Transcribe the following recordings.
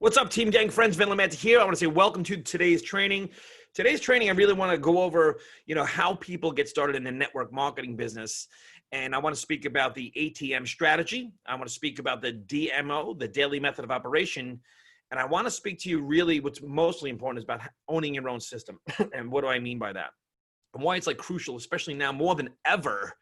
What's up, team, gang, friends? Vin Lamanta here. I want to say welcome to today's training. Today's training, I really want to go over, how people get started in the network marketing business. And I want to speak about the ATM strategy. I want to speak about the DMO, the daily method of operation. And I want to speak to you really what's mostly important is about owning your own system. And what do I mean by that? And why it's like crucial, especially now more than ever.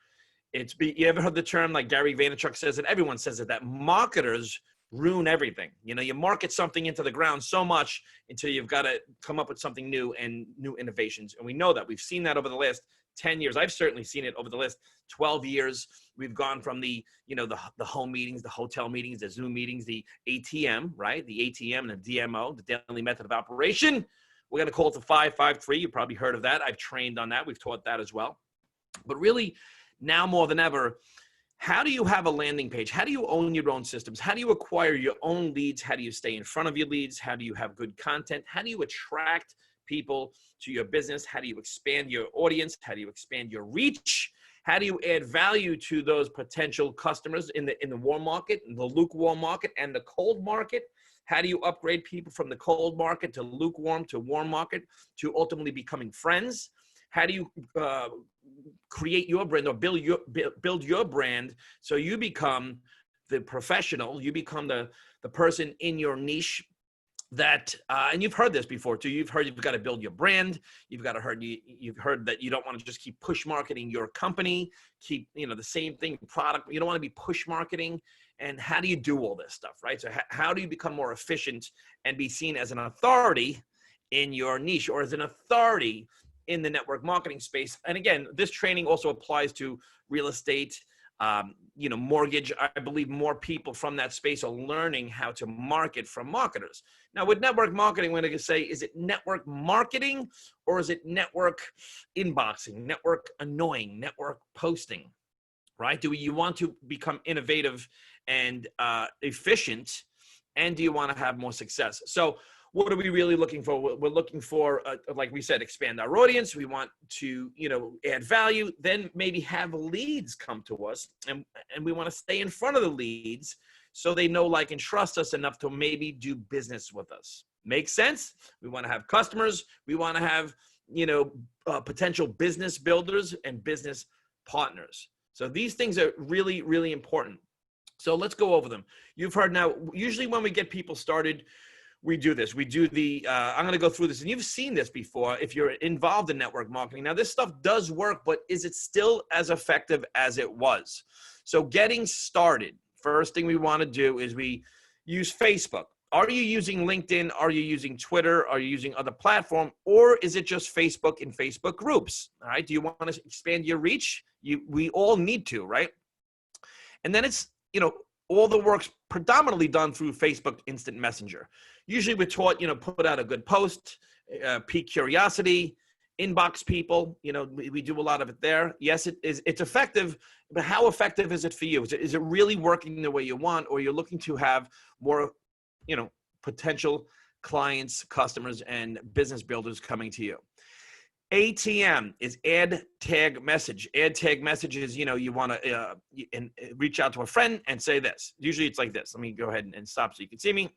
You ever heard the term, like Gary Vaynerchuk says it, everyone says it, that marketers ruin everything. You market something into the ground so much until you've got to come up with something new and new innovations. And we know that. We've seen that over the last 10 years. I've certainly seen it over the last 12 years. We've gone from the home meetings, the hotel meetings, the Zoom meetings, the ATM, right? The ATM and the DMO, the daily method of operation. We're going to call it the 5-5-3. You've probably heard of that. I've trained on that. We've taught that as well. But really, now more than ever, how do you have a landing page? How do you own your own systems? How do you acquire your own leads? How do you stay in front of your leads? How do you have good content? How do you attract people to your business? How do you expand your audience? How do you expand your reach? How do you add value to those potential customers in the warm market, in the lukewarm market, and the cold market? How do you upgrade people from the cold market to lukewarm to warm market to ultimately becoming friends? How do you create your brand or build your brand so you become the professional, you become the person in your niche that, and you've heard this before too, you've got to build your brand, you've heard that you don't want to just keep push marketing your company, keep, the same thing, product, you don't want to be push marketing. And how do you do all this stuff, right? So how do you become more efficient and be seen as an authority in your niche or as an authority in the network marketing space? And again, this training also applies to real estate, mortgage. I believe more people from that space are learning how to market from marketers. Now with network marketing, we're going to say, is it network marketing or is it network inboxing, network annoying, network posting, right? Do you want to become innovative and efficient? And do you want to have more success? So what are we really looking for? We're looking for, like we said, expand our audience. We want to, add value, then maybe have leads come to us. And we want to stay in front of the leads so they know, like, and trust us enough to maybe do business with us. Make sense? We want to have customers. We want to have, potential business builders and business partners. So these things are really, really important. So let's go over them. You've heard now, usually when we get people started, we do this. We do I'm going to go through this, and you've seen this before if you're involved in network marketing. Now, this stuff does work, but is it still as effective as it was? So getting started, first thing we want to do is we use Facebook. Are you using LinkedIn? Are you using Twitter? Are you using other platform? Or is it just Facebook and Facebook groups? All right. Do you want to expand your reach? We all need to, right? And then it's, all the work's predominantly done through Facebook Instant Messenger. Usually we're taught, put out a good post, pique curiosity, inbox people. We do a lot of it there. Yes, it's effective, but how effective is it for you? Is it really working the way you want, or you're looking to have more, potential clients, customers, and business builders coming to you? ATM is add tag message. Add tag message is, you want to reach out to a friend and say this. Usually it's like this. Let me go ahead and stop so you can see me.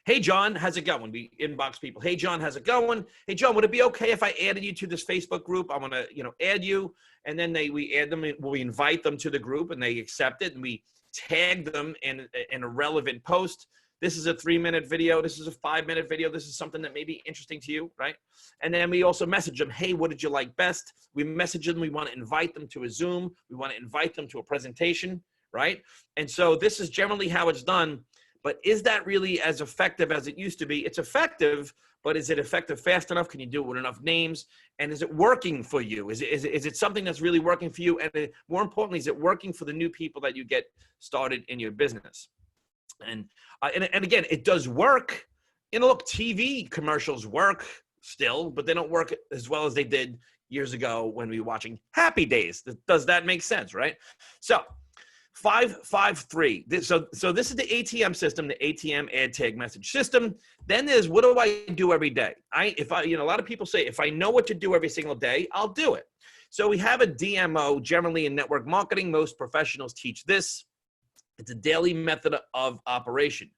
Hey, John, how's it going? We inbox people. Hey, John, how's it going? Hey, John, would it be okay if I added you to this Facebook group? I want to, add you. And then we add them, we invite them to the group and they accept it. And we tag them in a relevant post. This is a 3-minute video. This is a 5-minute video. This is something that may be interesting to you, right? And then we also message them, hey, what did you like best? We message them. We want to invite them to a Zoom. We want to invite them to a presentation, right? And so this is generally how it's done. But is that really as effective as it used to be? It's effective, but is it effective fast enough? Can you do it with enough names? And is it working for you? Is it something that's really working for you? And more importantly, is it working for the new people that you get started in your business? And again, it does work. Look, TV commercials work still, but they don't work as well as they did years ago when we were watching Happy Days. Does that make sense, right? So 5-5-3. So this is the ATM system, the ATM ad tag message system. Then there's, what do I do every day? A lot of people say, if I know what to do every single day, I'll do it. So we have a DMO. Generally in network marketing, most professionals teach this. It's a daily method of operation.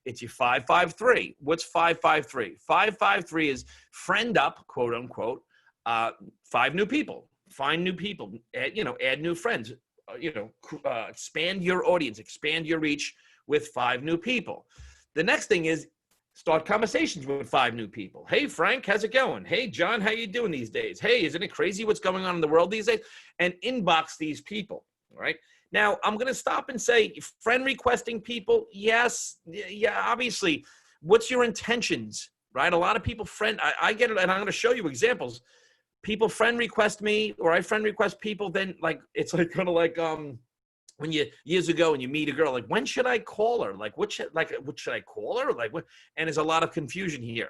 It's your 553. What's 553? 553 is friend up, quote unquote, 5 new people. Find new people, add new friends, expand your audience, expand your reach with 5 new people. The next thing is start conversations with 5 new people. Hey, Frank, how's it going? Hey, John, how you doing these days? Hey, isn't it crazy what's going on in the world these days? And inbox these people, all right? Now, I'm going to stop and say friend requesting people, yes, yeah, obviously. What's your intentions, right? A lot of people I get it, and I'm going to show you examples. People friend request me, or I friend request people, then like it's like kind of like when you years ago and you meet a girl, like when should I call her? Like what should I call her? Like what? And there's a lot of confusion here.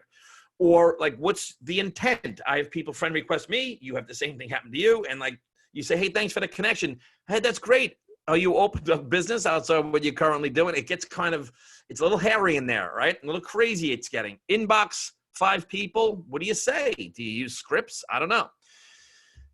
Or like what's the intent? I have people friend request me, you have the same thing happen to you, and like you say, hey, thanks for the connection. Hey, that's great. Are you open to business outside of what you're currently doing? It gets it's a little hairy in there, right? A little crazy it's getting. Inbox 5 people. What do you say? Do you use scripts? I don't know.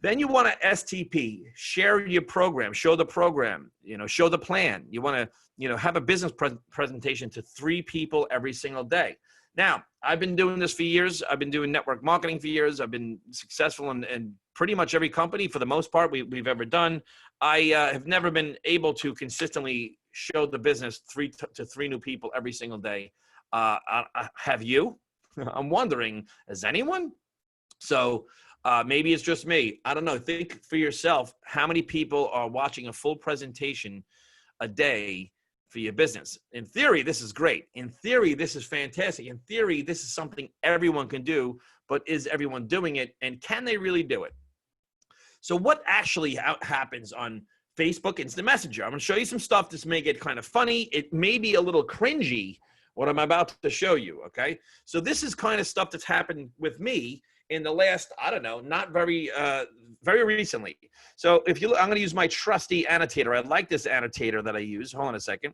Then you want to STP, share your program, show the program, show the plan. You want to, have a business presentation to 3 people every single day. Now, I've been doing this for years. I've been doing network marketing for years. I've been successful in pretty much every company for the most part we've ever done. I have never been able to consistently show the business 3 to 3 new people every single day. Have you? I'm wondering, has anyone? So maybe it's just me. I don't know. Think for yourself, how many people are watching a full presentation a day for your business? In theory, this is great. In theory, this is fantastic. In theory, this is something everyone can do, but is everyone doing it? And can they really do it? So what actually happens on Facebook Instant Messenger? I'm going to show you some stuff. This may get kind of funny. It may be a little cringy, what I'm about to show you, okay? So this is kind of stuff that's happened with me in the last, I don't know, not very recently. So if you look, I'm going to use my trusty annotator. I like this annotator that I use. Hold on a second.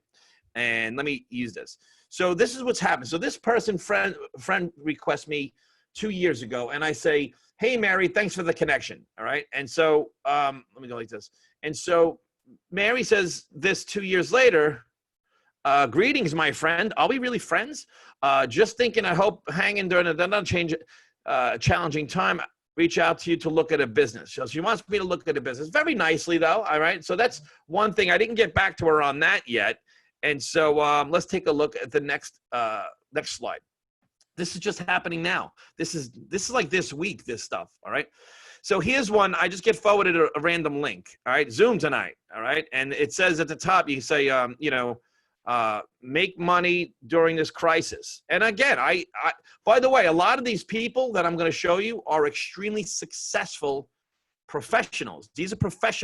And let me use this. So this is what's happened. So this person friend requests me 2 years ago, and I say, hey, Mary, thanks for the connection, all right? And so let me go like this. And so Mary says this 2 years later, greetings, my friend. Are we really friends? Just thinking, I hope hanging during a challenging time, reach out to you to look at a business. So she wants me to look at a business. Very nicely, though, all right? So that's one thing. I didn't get back to her on that yet. And so let's take a look at the next slide. This is just happening now. This is like this week, this stuff, all right? So here's one. I just get forwarded a random link, all right? Zoom tonight, all right? And it says at the top, you say, make money during this crisis. And again, I by the way, a lot of these people that I'm going to show you are extremely successful professionals. These are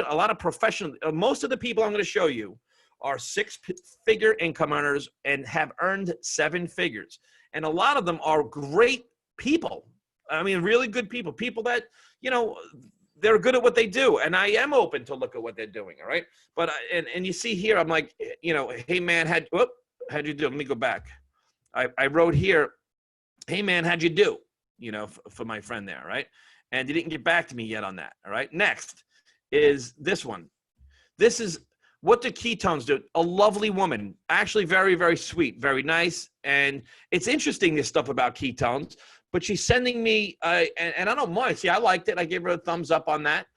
a lot of professional. Most of the people I'm going to show you are 6-figure income earners and have earned 7 figures. And a lot of them are great people. I mean, really good people, people that, they're good at what they do. And I am open to look at what they're doing. All right. But, and you see here, I'm like, hey man, how'd you do? Let me go back. I wrote here, hey man, how'd you do? For my friend there. Right. And you didn't get back to me yet on that. All right. Next is this one. This is, what do ketones do? A lovely woman, actually very, very sweet, very nice. And it's interesting, this stuff about ketones, but she's sending me, and I don't mind. See, I liked it. I gave her a thumbs up on that.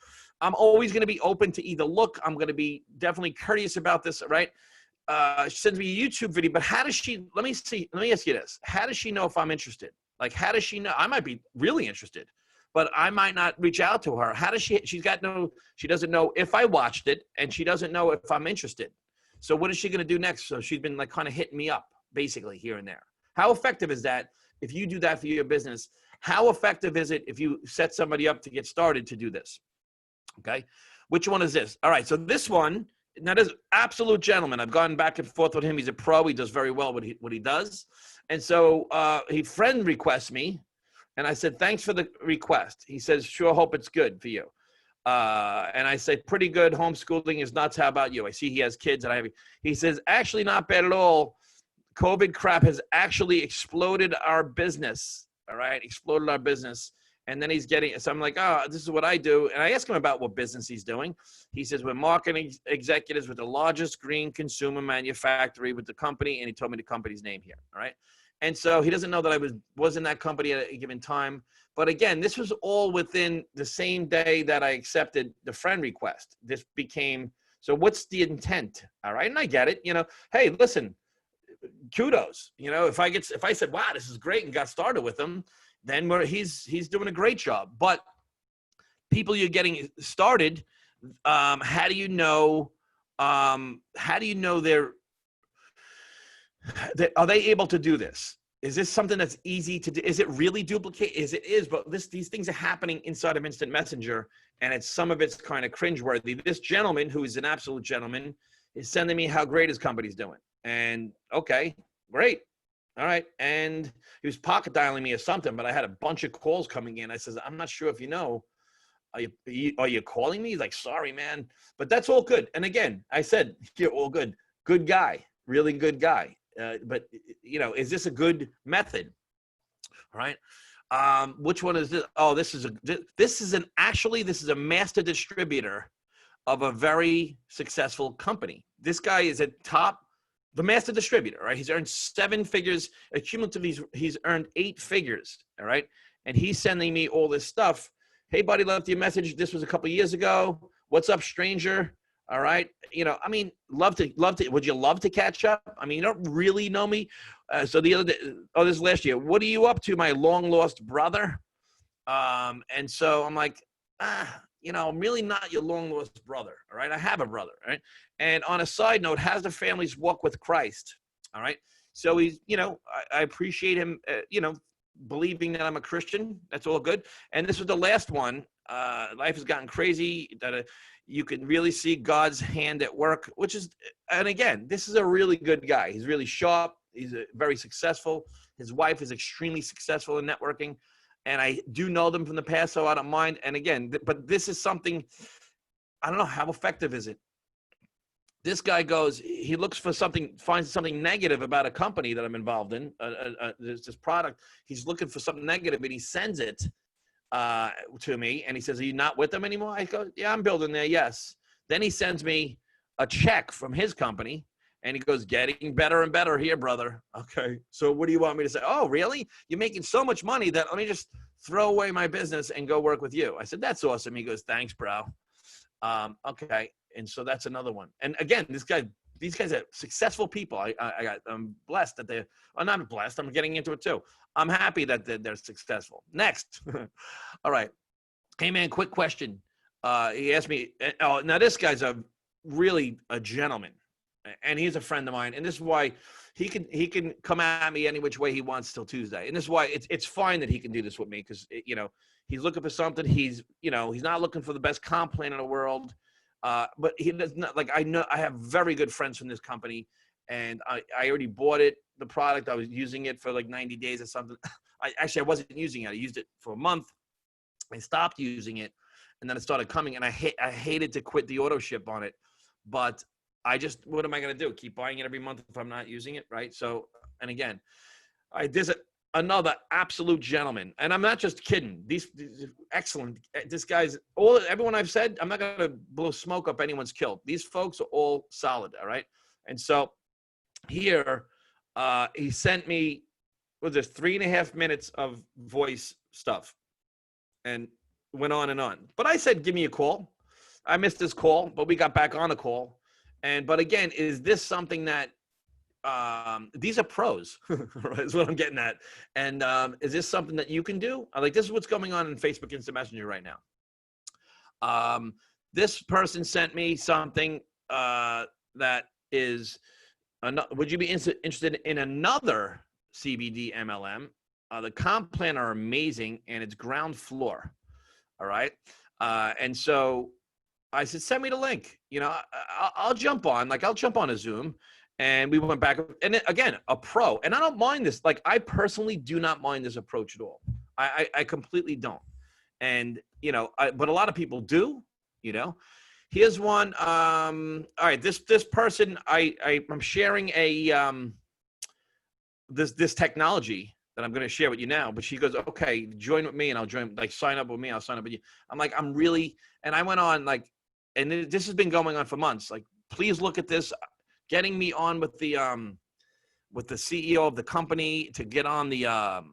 I'm always going to be open to either look. I'm going to be definitely courteous about this, right? She sends me a YouTube video, but how does she, let me ask you this. How does she know if I'm interested? Like, how does she know? I might be really interested, but I might not reach out to her. How does she doesn't know if I watched it, and she doesn't know if I'm interested. So what is she going to do next? So she's been like kind of hitting me up basically here and there. How effective is that if you do that for your business? How effective is it if you set somebody up to get started to do this? Okay. Which one is this? All right. So this one, now this absolute gentleman, I've gone back and forth with him. He's a pro. He does very well what he does. And so he friend requests me. And I said, thanks for the request. He says, sure, hope it's good for you. And I say, pretty good. Homeschooling is nuts. How about you? I see he has kids. He says, actually not bad at all. COVID crap has actually exploded our business. All right. Exploded our business. And then he's getting, so I'm like, oh, this is what I do. And I ask him about what business he's doing. He says, we're marketing executives with the largest green consumer manufacturer with the company. And he told me the company's name here. All right. And so he doesn't know that I was in that company at a given time. But again, this was all within the same day that I accepted the friend request. This became, so what's the intent? All right. And I get it, hey, listen, kudos. If I said, wow, this is great and got started with him, then he's doing a great job. But people you're getting started, how do you know they're are they able to do this? Is this something that's easy to do? Is it really duplicate? But these things are happening inside of Instant Messenger, and some of it's kind of cringeworthy. This gentleman, who is an absolute gentleman, is sending me how great his company's doing. And okay, great. All right. And he was pocket dialing me or something, but I had a bunch of calls coming in. I says, I'm not sure if you know, are you calling me? He's like, sorry, man, but that's all good. And again, I said, you're all good. Good guy, really good guy. But is this a good method? All right. Which one is this? Oh, this is a master distributor of a very successful company. This guy is the master distributor, right? He's earned 7 figures. Cumulatively, he's earned 8 figures, all right? And he's sending me all this stuff. Hey, buddy, left you a message. This was a couple of years ago. What's up, stranger? All right. Love to, would you love to catch up? I mean, you don't really know me. So the other day, this is last year. What are you up to, my long lost brother? And so I'm like, I'm really not your long lost brother. All right. I have a brother. Right. And on a side note, how's the family's walk with Christ? All right. So he's, I appreciate him, believing that I'm a Christian. That's all good. And this was the last one. Life has gotten crazy. That you can really see God's hand at work, and again, this is a really good guy. He's really sharp. He's very successful. His wife is extremely successful in networking. And I do know them from the past, so I don't mind. And again, but this is something, I don't know, how effective is it? This guy he looks for finds something negative about a company that I'm involved in. There's this product. He's looking for something negative, and he sends it to me. And he says, are you not with them anymore? I go, yeah, I'm building there. Yes. Then he sends me a check from his company. And he goes, getting better and better here, brother. Okay. So what do you want me to say? Oh, really? You're making so much money that let me just throw away my business and go work with you. I said, that's awesome. He goes, thanks, bro. Okay. And so that's another one. And again, these guys are successful people. I'm blessed that not blessed. I'm getting into it too. I'm happy that they're successful. Next. All right. Hey man, quick question. He asked me, now this guy's really a gentleman. And he's a friend of mine, and this is why he can come at me any which way he wants till Tuesday. And this is why it's fine that he can do this with me, because he's looking for something. He's not looking for the best comp plan in the world, but he does not. Like, I know I have very good friends from this company, and I already bought the product. I was using it for like 90 days or something. I wasn't using it. I used it for a month. I stopped using it, and then it started coming, and I hated to quit the auto ship on it, but what am I going to do? Keep buying it every month if I'm not using it, right? So, and again, there's another absolute gentleman, and I'm not just kidding. These excellent. This guy's everyone I've said. I'm not going to blow smoke up anyone's kilt. These folks are all solid, all right. And so here, he sent me 3.5 minutes of voice stuff, and went on and on. But I said, give me a call. I missed this call, but we got back on the call. But again, is this something that these are pros, right, is what I'm getting at. And is this something that you can do? Like, this is what's going on in Facebook Instant Messenger right now. This person sent me something that is, would you be interested in another CBD MLM? The comp plan are amazing, and it's ground floor. All right. And so I said, send me the link. I'll jump on. I'll jump on a Zoom. And we went back. And then, again, a pro. And I don't mind this. I personally do not mind this approach at all. I completely don't. And, but a lot of people do, Here's one. All right. This person, I'm sharing this technology that I'm going to share with you now. But she goes, okay, join with me and I'll join, like sign up with me. I'll sign up with you. I'm like, I'm really, and I went on like, and this has been going on for months. Like, please look at this, getting me on with the CEO of the company to get on the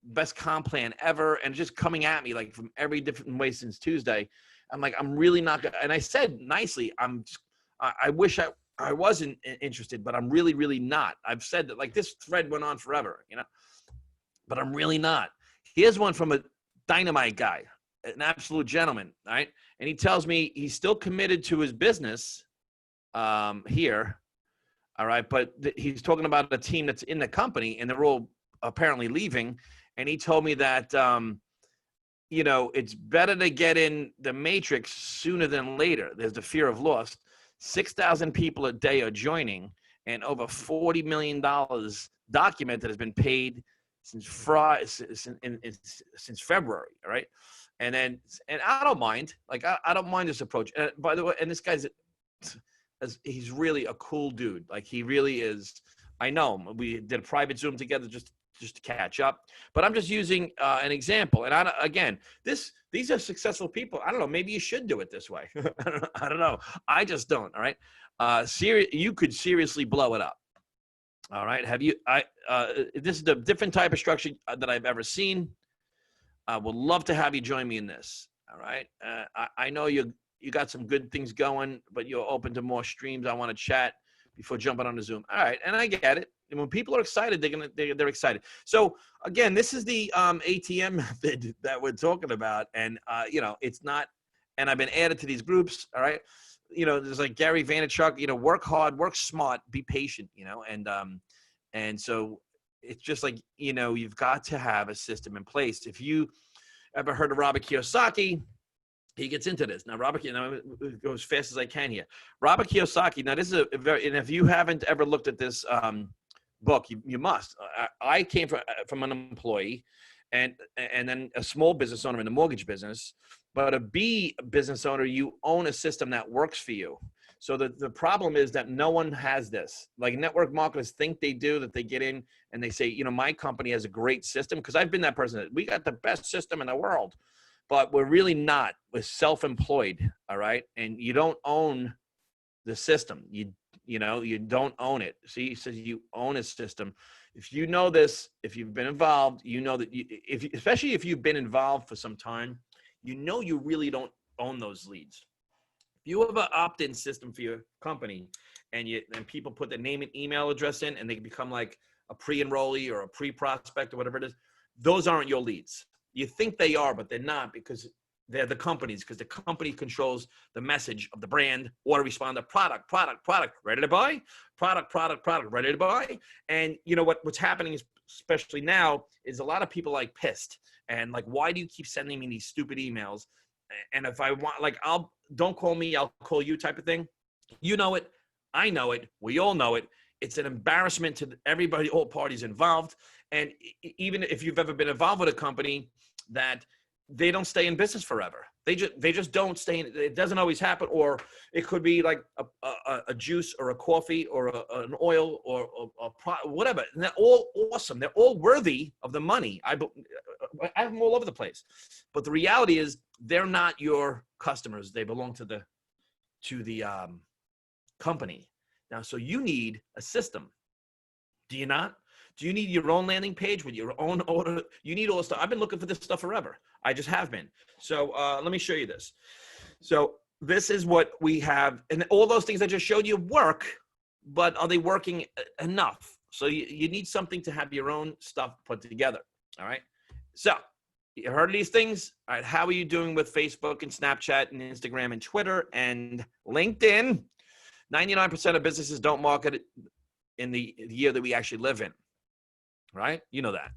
best comp plan ever, and just coming at me like from every different way since Tuesday. I'm like, I'm really not gonna, and I said nicely, I wish I wasn't interested, but I'm really, really not. I've said that, like, this thread went on forever, but I'm really not. Here's one from a dynamite guy, an absolute gentleman, all right? And he tells me he's still committed to his business here, all right? But he's talking about a team that's in the company, and they're all apparently leaving. And he told me that, it's better to get in the matrix sooner than later. There's the fear of loss. 6,000 people a day are joining, and over $40 million documented has been paid since February, all right? And I don't mind. Like, I don't mind this approach. By the way, and this guy's, he's really a cool dude. Like, he really is. I know him. We did a private Zoom together just to catch up. But I'm just using an example. And these are successful people. I don't know. Maybe you should do it this way. I don't know. I just don't. All right. You could seriously blow it up. All right. This is the different type of structure that I've ever seen. I would love to have you join me in this. All right. I know you got some good things going, but you're open to more streams. I want to chat before jumping on the Zoom. All right. And I get it. And when people are excited, they're excited. So again, this is the ATM method that we're talking about. And, it's not, and I've been added to these groups. All right. There's like Gary Vaynerchuk, work hard, work smart, be patient, and so it's just like, you've got to have a system in place. If you ever heard of Robert Kiyosaki, he gets into this. Now, Robert, go as fast as I can here. Robert Kiyosaki, now this is and if you haven't ever looked at this book, you must. I came from an employee and then a small business owner in the mortgage business, but a B business owner, you own a system that works for you. So the problem is that no one has this. Like, network marketers think they do, that they get in and they say, my company has a great system, because I've been that person. We got the best system in the world, but we're really not. We're self-employed, all right? And you don't own the system. You don't own it. See, he says you own a system. If you know this, if you've been involved, you know that especially if you've been involved for some time, you really don't own those leads. If you have an opt-in system for your company and people put their name and email address in, and they become like a pre-enrollee or a pre-prospect or whatever it is, those aren't your leads. You think they are, but they're not, because they're the companies, because the company controls the message of the brand, autoresponder, product, ready to buy, product, ready to buy. And what's happening is, especially now, is a lot of people like pissed and like, why do you keep sending me these stupid emails? And if I want, like, don't call me, I'll call you type of thing. You know it. I know it. We all know it. It's an embarrassment to everybody, all parties involved. And even if you've ever been involved with a company, that they don't stay in business forever. They just don't stay in. It doesn't always happen. Or it could be like a juice or a coffee or an oil or whatever. And they're all awesome. They're all worthy of the money. I have them all over the place. But the reality is, they're not your customers. They belong to the company. Now, so you need a system. Do you not? Do you need your own landing page with your own order? You need all this stuff. I've been looking for this stuff forever. I just have been. So let me show you this. So this is what we have. And all those things I just showed you work, but are they working enough? So you need something to have your own stuff put together. All right. So you heard of these things? All right. How are you doing with Facebook and Snapchat and Instagram and Twitter and LinkedIn? 99% of businesses don't market in the year that we actually live in. Right? You know that.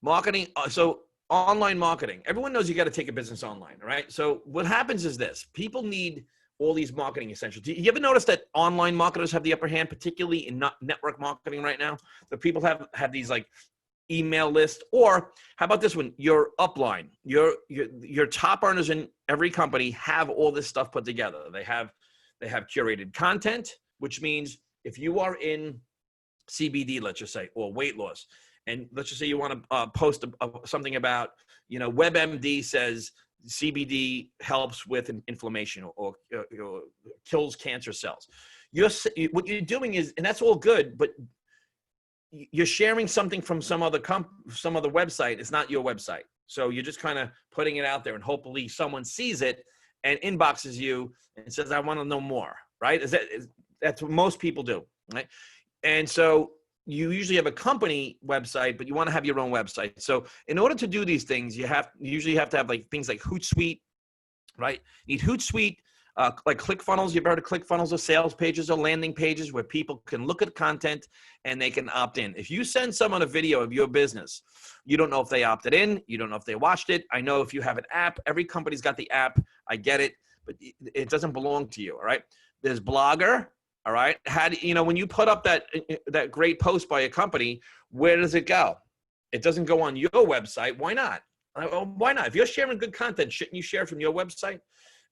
Marketing. So online marketing. Everyone knows you got to take a business online, right? So what happens is this. People need all these marketing essentials. Do you ever notice that online marketers have the upper hand, particularly in network marketing right now? The people have these like email lists. Or how about this one? Your upline. Your top earners in every company have all this stuff put together. They have curated content, which means if you are in CBD, let's just say, or weight loss, and let's just say you want to post something about, WebMD says CBD helps with inflammation or kills cancer cells. What you're doing is, and that's all good, but you're sharing something from some other website. It's not your website. So you're just kind of putting it out there, and hopefully someone sees it and inboxes you and says, I want to know more, right? That's what most people do, right? And so you usually have a company website, but you want to have your own website. So in order to do these things, you usually have to have like things like Hootsuite, right? You need Hootsuite, like ClickFunnels. You've heard of ClickFunnels or sales pages or landing pages where people can look at content and they can opt in. If you send someone a video of your business, you don't know if they opted in. You don't know if they watched it. I know if you have an app, every company's got the app. I get it, but it doesn't belong to you. All right. There's Blogger. All right. How do when you put up that great post by a company, where does it go? It doesn't go on your website. Why not? Why not? If you're sharing good content, shouldn't you share it from your website?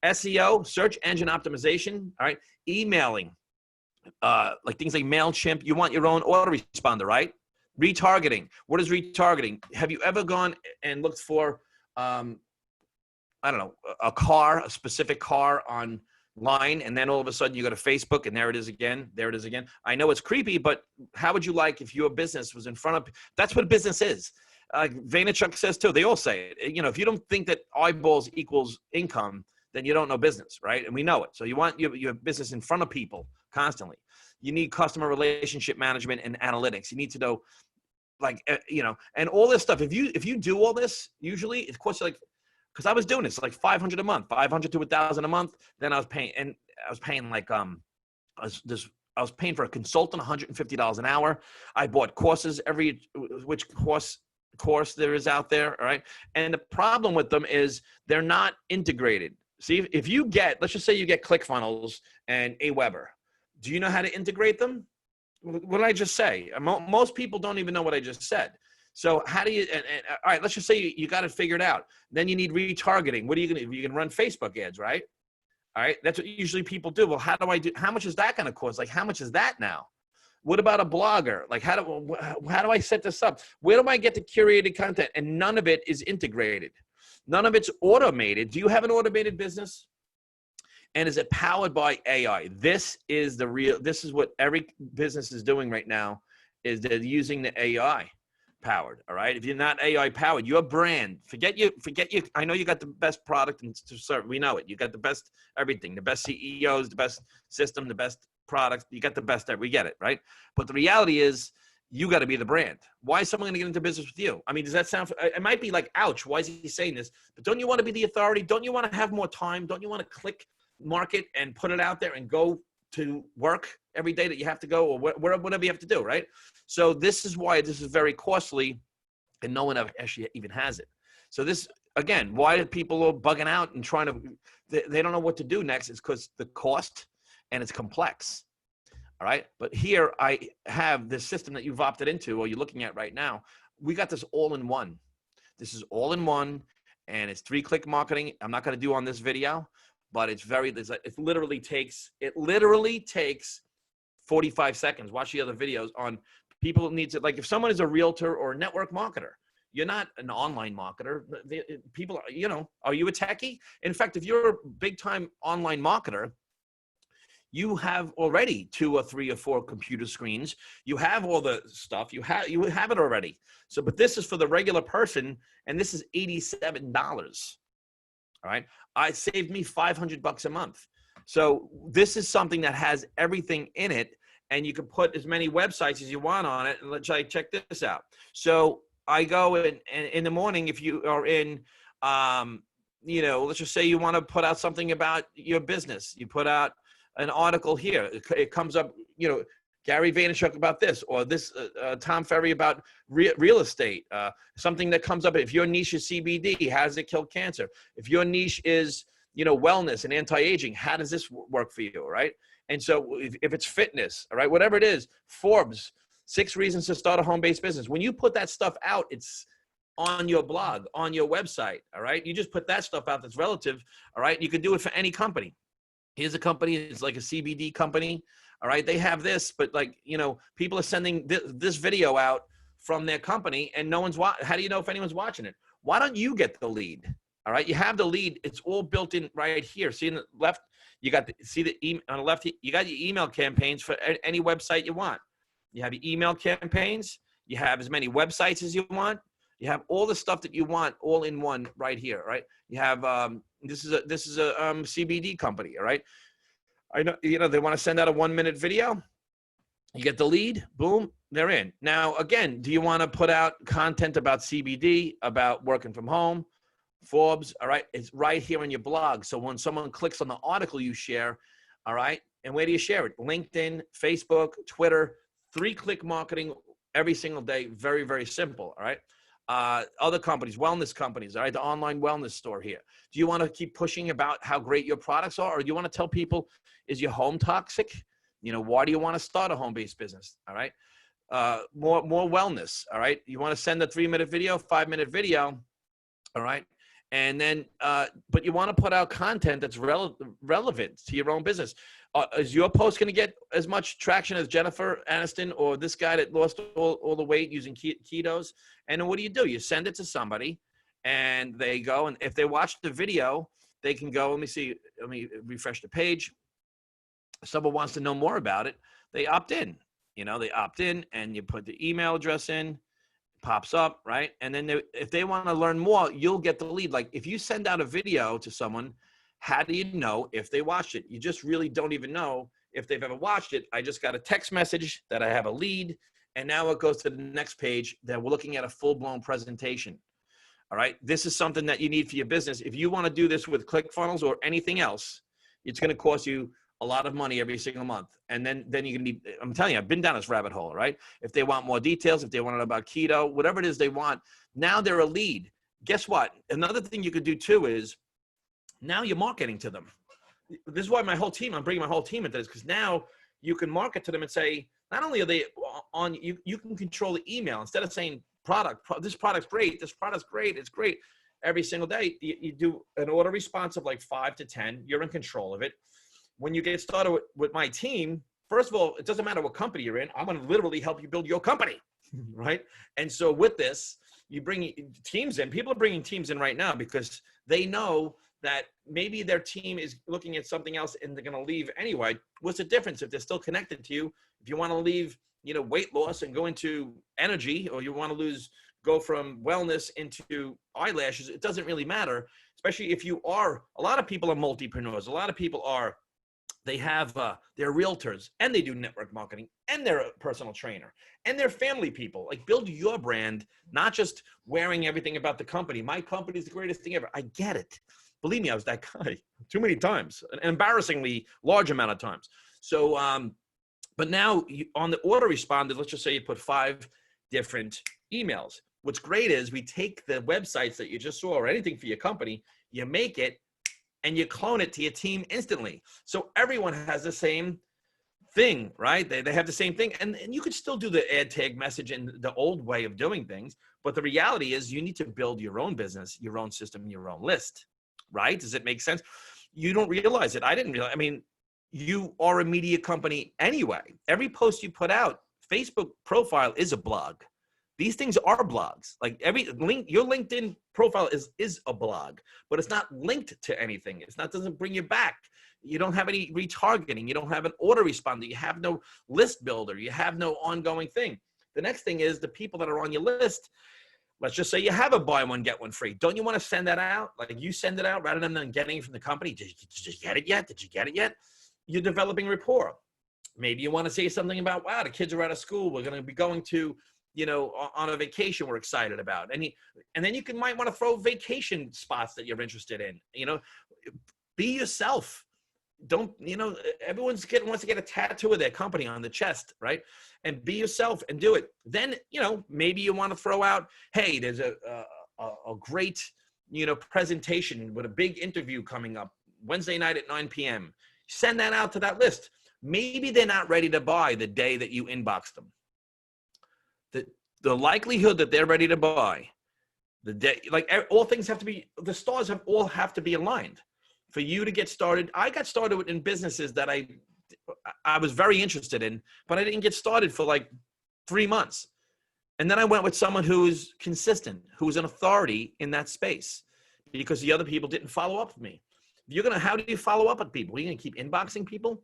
SEO, search engine optimization, all right? Emailing, like things like MailChimp. You want your own autoresponder, right? Retargeting. What is retargeting? Have you ever gone and looked for, I don't know, a specific car online, and then all of a sudden you go to Facebook and there it is again. I know it's creepy, but how would you like if your business was in front of, that's what business is. Vaynerchuk says too, they all say it. If you don't think that eyeballs equals income, then you don't know business, right? And we know it. So you want your business in front of people constantly. You need customer relationship management and analytics. You need to know, and all this stuff. If you do all this, usually it costs you because I was doing this like $500 a month, $500 to $1,000 a month. Then I was paying I was paying for a consultant $150 an hour. I bought courses, which course there is out there, all right? And the problem with them is they're not integrated. See, if you let's just say you get ClickFunnels and Aweber, do you know how to integrate them? What did I just say? Most people don't even know what I just said. So how do you, all right, let's just say you got it figured out. Then you need retargeting. What are you going to do? You can run Facebook ads, right? All right, that's what usually people do. Well, how much is that going to cost? Like, how much is that now? What about a blogger? Like, how do I set this up? Where do I get the curated content? And none of it is integrated. None of it's automated. Do you have an automated business? And is it powered by AI? This is what every business is doing right now, is they're using the AI powered. All right. If you're not AI powered, your brand, forget you. I know you got the best product and service. We know it. You got the best everything, the best CEOs, the best system, the best products. You got the best. We get it, right? But the reality is, you got to be the brand. Why is someone going to get into business with you? I mean, does that sound, it might be like, ouch, why is he saying this? But don't you want to be the authority? Don't you want to have more time? Don't you want to click market and put it out there and go to work every day that you have to go, or whatever you have to do, right? So this is why this is very costly, and no one actually even has it. So this, again, why are people bugging out and trying to, they don't know what to do next? It's because the cost and it's complex. All right. But here I have this system that you've opted into, or you're looking at right now. We got this all in one. This is all in one, and it's 3-click marketing. I'm not going to do on this video, but it literally takes 45 seconds. Watch the other videos on people who need to, like if someone is a realtor or a network marketer, you're not an online marketer. People, are you a techie? In fact, if you're a big time online marketer, you have already 2 or 3 or 4 computer screens. You have all the stuff. You have it already. So, but this is for the regular person, and this is $87. All right. It saved me $500 a month. So this is something that has everything in it, and you can put as many websites as you want on it. And let's check this out. So I go in the morning, if you are in, let's just say you want to put out something about your business. You put out an article here. It comes up, Gary Vaynerchuk about this, or this Tom Ferry about real estate. Something that comes up. If your niche is CBD, how does it kill cancer? If your niche is, wellness and anti-aging, how does this work for you, right? And so if it's fitness, all right, whatever it is, Forbes, 6 reasons to start a home-based business. When you put that stuff out, it's on your blog, on your website, all right? You just put that stuff out that's relative, all right? You can do it for any company. Here's a company, it's like a CBD company, all right? They have this, but people are sending this video out from their company and no one's how do you know if anyone's watching it? Why don't you get the lead? All right, you have the lead. It's all built in right here. See on the left, you got on the left, you got your email campaigns for any website you want. You have your email campaigns. You have as many websites as you want. You have all the stuff that you want all in one right here, right? You have this is a CBD company, all right? I know, you know, they want to send out a 1-minute video. You get the lead, boom, they're in. Now, again, do you want to put out content about CBD, about working from home, Forbes, all right? It's right here on your blog. So when someone clicks on the article you share, all right, and where do you share it? LinkedIn, Facebook, Twitter, 3-click marketing every single day. Very, very simple, all right? Other companies, wellness companies, all right, the online wellness store here. Do you want to keep pushing about how great your products are, or do you want to tell people, is your home toxic? You know, why do you want to start a home-based business? All right, more wellness. All right, you want to send a 3-minute video, 5-minute video, all right, and then but you want to put out content that's relevant to your own business. Is your post going to get as much traction as Jennifer Aniston or this guy that lost all the weight using ketos? And then what do? You send it to somebody and they go, and if they watch the video, they can go, let me refresh the page. If someone wants to know more about it, they opt in. You know, they opt in and you put the email address in, pops up, right? And then if they want to learn more, you'll get the lead. Like if you send out a video to someone, how do you know if they watched it? You just really don't even know if they've ever watched it. I just got a text message that I have a lead, and now it goes to the next page that we're looking at a full-blown presentation. All right, this is something that you need for your business. If you want to do this with ClickFunnels or anything else, it's going to cost you a lot of money every single month. And then you're going to need, I'm telling you, I've been down this rabbit hole, right? If they want more details, if they want to know about keto, whatever it is they want, now they're a lead. Guess what? Another thing you could do too is now you're marketing to them. This is why I'm bringing my whole team into this, because now you can market to them and say, not only are they on, you can control the email. Instead of saying this product's great, it's great. Every single day, you do an auto response of like 5 to 10. You're in control of it. When you get started with my team, first of all, it doesn't matter what company you're in. I'm going to literally help you build your company, right? And so with this, you bring teams in. People are bringing teams in right now because they know that maybe their team is looking at something else and they're going to leave anyway. What's the difference if they're still connected to you? If you want to leave, you know, weight loss and go into energy, or you want to go from wellness into eyelashes, it doesn't really matter, especially if you are, a lot of people are multipreneurs. A lot of people are, they're realtors and they do network marketing and they're a personal trainer and they're family people. Like, build your brand, not just wearing everything about the company. My company is the greatest thing ever. I get it. Believe me, I was that guy too many times, an embarrassingly large amount of times. So, but now on the autoresponder, let's just say you put 5 different emails. What's great is we take the websites that you just saw or anything for your company, you make it and you clone it to your team instantly. So everyone has the same thing, right? They have the same thing. And you could still do the ad tag message in the old way of doing things. But the reality is you need to build your own business, your own system, your own list, right? Does it make sense? You don't realize it. I didn't realize. I mean, you are a media company anyway. Every post you put out, Facebook profile is a blog. These things are blogs. Like your LinkedIn profile is a blog, but it's not linked to anything. Doesn't bring you back. You don't have any retargeting. You don't have an autoresponder. You have no list builder. You have no ongoing thing. The next thing is the people that are on your list. Let's just say you have a buy one, get one free. Don't you want to send that out? Like, you send it out rather than getting it from the company. Did you get it yet? Did you get it yet? You're developing rapport. Maybe you want to say something about, wow, the kids are out of school. We're going to be going to, you know, on a vacation we're excited about. And then you might want to throw vacation spots that you're interested in. You know, be yourself. Don't, you know, everyone's wants to get a tattoo of their company on the chest, right? And be yourself and do it. Then, you know, maybe you want to throw out, hey, there's a great, you know, presentation with a big interview coming up Wednesday night at 9 p.m. Send that out to that list. Maybe they're not ready to buy the day that you inbox them. The likelihood that they're ready to buy the day, like, all things have to be, the stars all have to be aligned for you to get started. I got started in businesses that I was very interested in, but I didn't get started for like 3 months. And then I went with someone who's consistent, who's an authority in that space, because the other people didn't follow up with me. How do you follow up with people? Are you going to keep inboxing people?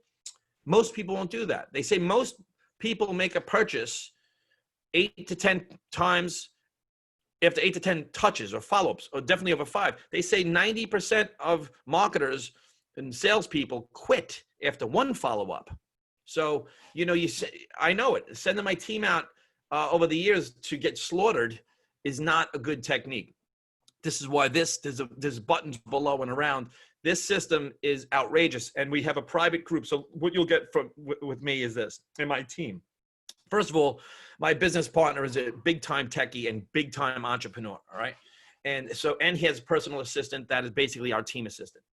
Most people won't do that. They say most people make a purchase 8 to 10 times after 8 to 10 touches or follow-ups, or definitely over 5. They say 90% of marketers and salespeople quit after 1 follow-up. So, I know it. Sending my team out over the years to get slaughtered is not a good technique. This is why there's buttons below and around. This system is outrageous, and we have a private group. So what you'll get with me is this, and my team. First of all, my business partner is a big-time techie and big-time entrepreneur, all right? And he has a personal assistant that is basically our team assistant.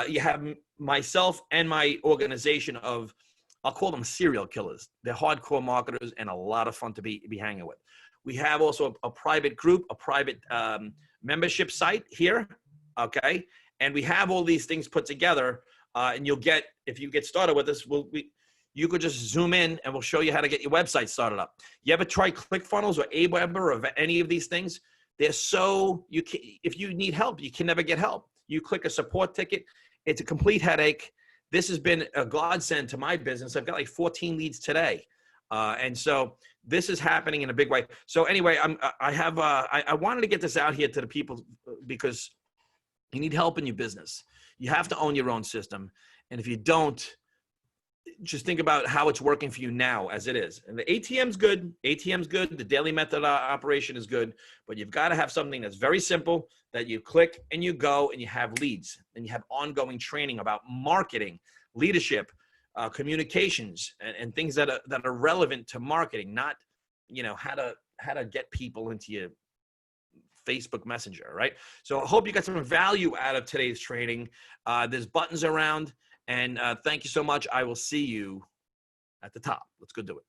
You have myself and my organization of, I'll call them serial killers. They're hardcore marketers and a lot of fun to be hanging with. We have also a private group, a private membership site here, okay? And we have all these things put together, and if you get started with this, you could just zoom in and we'll show you how to get your website started up. You ever try ClickFunnels or Aweber or any of these things? If you need help, you can never get help. You click a support ticket, it's a complete headache. This has been a godsend to my business. I've got like 14 leads today. And so this is happening in a big way. So anyway, I wanted to get this out here to the people because you need help in your business. You have to own your own system. And if you don't, just think about how it's working for you now as it is. And the ATM's good. The daily method operation is good, but you've got to have something that's very simple that you click and you go and you have leads and you have ongoing training about marketing, leadership, communications, and things that are relevant to marketing, not, how to get people into your Facebook Messenger, right? So I hope you got some value out of today's training. There's buttons around, and thank you so much. I will see you at the top. Let's go do it.